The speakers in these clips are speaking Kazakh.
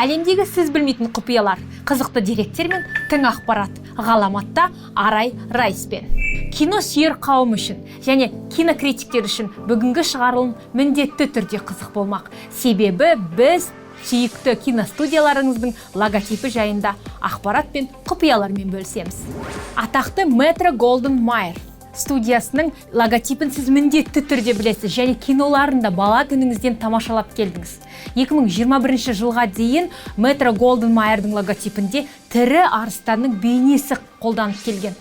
Әлемдегі сіз білмейтін құпиялар, қызықты деректер мен тың ақпарат ғаламатта Арай Райспен. Кино сүйер қауым үшін және кинокритиктер үшін бүгінгі шығарылым міндетті түрде қызық болмақ. Себебі біз сүйікті киностудияларыңыздың логотипі жайында ақпарат пен құпиялармен бөлісеміз. Атақты Metro-Goldwyn-Mayer студиясының логотипін сіз міндетті түрде білесіз және киноларында бала күніңізден тамашалап келдіңіз. 2021 жылға дейін Metro-Goldwyn-Mayer'дің логотипінде тірі арыстанның бейнесі қолданып келген.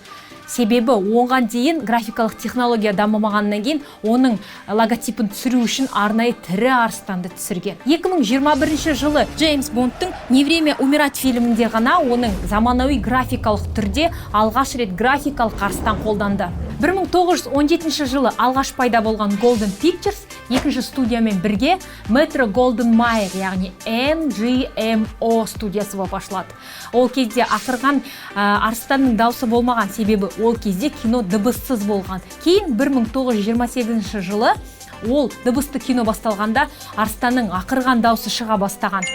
Себебі оған дейін графикалық технология дамымағаннан кейін оның логотипін түсіру үшін арнайы тірі арыстанды түсірген. 2021 жылы Джеймс Бондтың «Не время умирать» фильмінде ғана оның заманауи графикалық түрде алғаш рет графикалық арыстан қолданды. 1917 жылы алғаш пайда болған Golden Pictures екінші студиямен бірге Metro-Goldwyn-Mayer, яғни MGMO студиясы болып ашылады. Ол кезде ақырған арыстанның дауысы болмаған, себебі ол кезде кино дыбыссыз болған. Кейін 1928 жылы ол дыбысты кино басталғанда арыстанның ақырған дауысы шыға бастаған.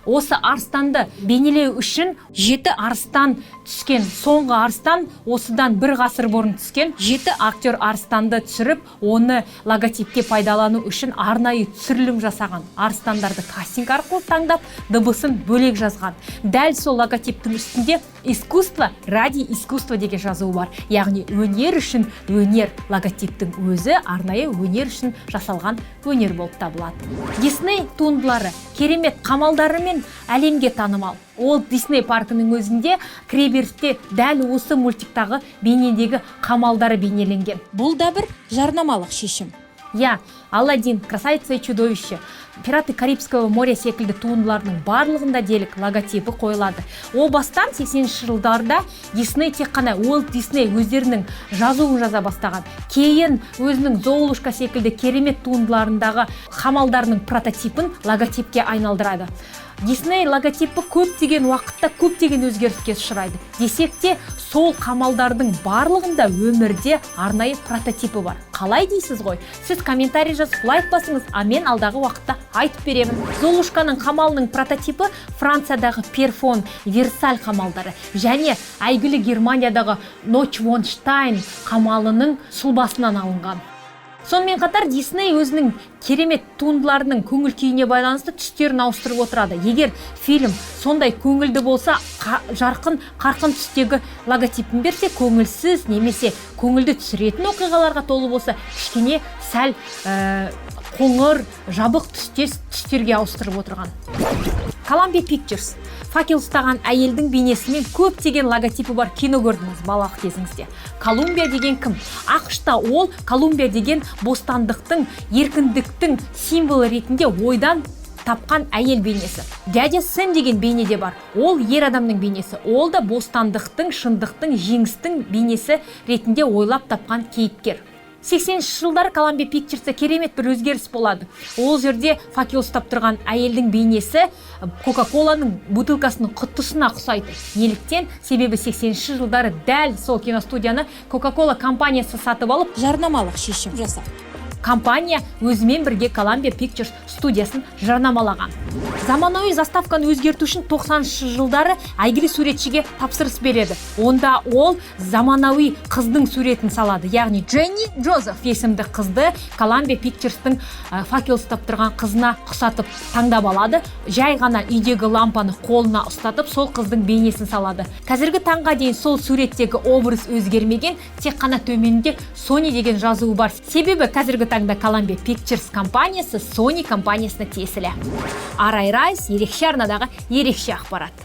Осы арыстанды бейнелеу үшін 7 арыстан түскен. Соңғы арыстан осыдан бір ғасыр бұрын түскен. 7 актер арыстанды түсіріп, оны логотипте пайдалану үшін арнайы түсірілім жасаған. Арыстандарды кастинг арқылы таңдап, дыбысын бөлек жазған. Дәл сол логотиптің үстінде искусство ради искусства деген жазуы бар. Яғни өнер үшін өнер. Логотиптің өзі арнайы өнер үшін жасалған өнер болып табылады. Дисней туындылары керемет қамалдарымен әлемге танымал. Ол Дисней паркының өзінде кіреберісте дәл осы мультиктағы бейнедегі қамалдары бейнеленген. Бұл да бір жарнамалық шешім. Аладдин, Красавица и чудовище, Пираты Карибского моря секілді туындылардың барлығында делік логотипі қойылады. О бастан 80-ші жылдарда Дисней тек қана Уолт Дисней өздерінің жазуын жаза бастаған. Кейін өзінің Золушка секілді керемет туындыларындағы қамалдарының прототипін логотипке айналдырады. Дисней логотипі көптеген уақытта көптеген өзгеріске ұшырайды. Десек те, сол қамалдардың барлығында өмірде арнайы прототипі бар. Қалай дейсіз ғой? Сіз комментарий жазып лайк басыңыз, а мен алдағы уақытта айтып беремін. Золушканың қамалының прототипі Франциядағы Перфон, Версаль қамалдары және әйгілі Германиядағы Нойшванштайн қамалының сұлбасынан алынған. Сонымен қатар Дисней өзінің керемет туындыларының көңіл күйіне байланысты түстерін ауыстырып отырады. Егер фильм сондай көңілді болса, жарқын, қарқын түстегі логотипін берсе, көңілсіз немесе көңілді түсіретін оқиғаларға толы болса, кішкене сәл қоңыр, жабық түстерге ауыстырып отырған. Columbia Pictures факел ұстаған әйелдің бейнесімен көптеген логотипі бар кино көрдіңіз балалық кезіңізде. Колумбия деген кім? ақш-та ол Колумбия деген бостандықтың, еркіндіктің символы ретінде ойдан тапқан әйел бейнесі. Дядя Сэм деген бейне де бар. Ол ер адамның бейнесі. Ол да бостандықтың, шындықтың, жеңістің бейнесі ретінде ойлап тапқан кейіпкер. 80-ші жылдары Columbia Pictures'та керемет бір өзгеріс болады. Ол жерде факел ұстап тұрған әйелдің бейнесі Coca-Cola'ның бутылкасының құтысына ұқсайды. Неліктен? Себебі 80-ші жылдары дәл сол киностудияны Coca-Cola компаниясы сатып алып, жарнамалық шешім жасады. Компания өзімен бірге Columbia Pictures студиясын жарнамалаған. Заманауи заставканы өзгерту үшін 90-шы жылдары әйгілі суретшіге тапсырыс береді. Онда ол заманауи қыздың суретін салады. Яғни Дженни Джозеф есімді қызды Columbia Pictures'тың факел ұстап тұрған қызына ұқсатып таңдап алады. Жай ғана үйдегі лампаны қолына ұстатып, сол қыздың бейнесін салады. Қазіргі таңға дейін сол суреттегі образ өзгермеген, тек қана төменде Sony деген жазуы бар. Себебі қазіргі таңда Columbia Pictures компаниясы Sony компаниясына тиесілі. Арай Райс ерекше арнадағы ерекше ақпарат.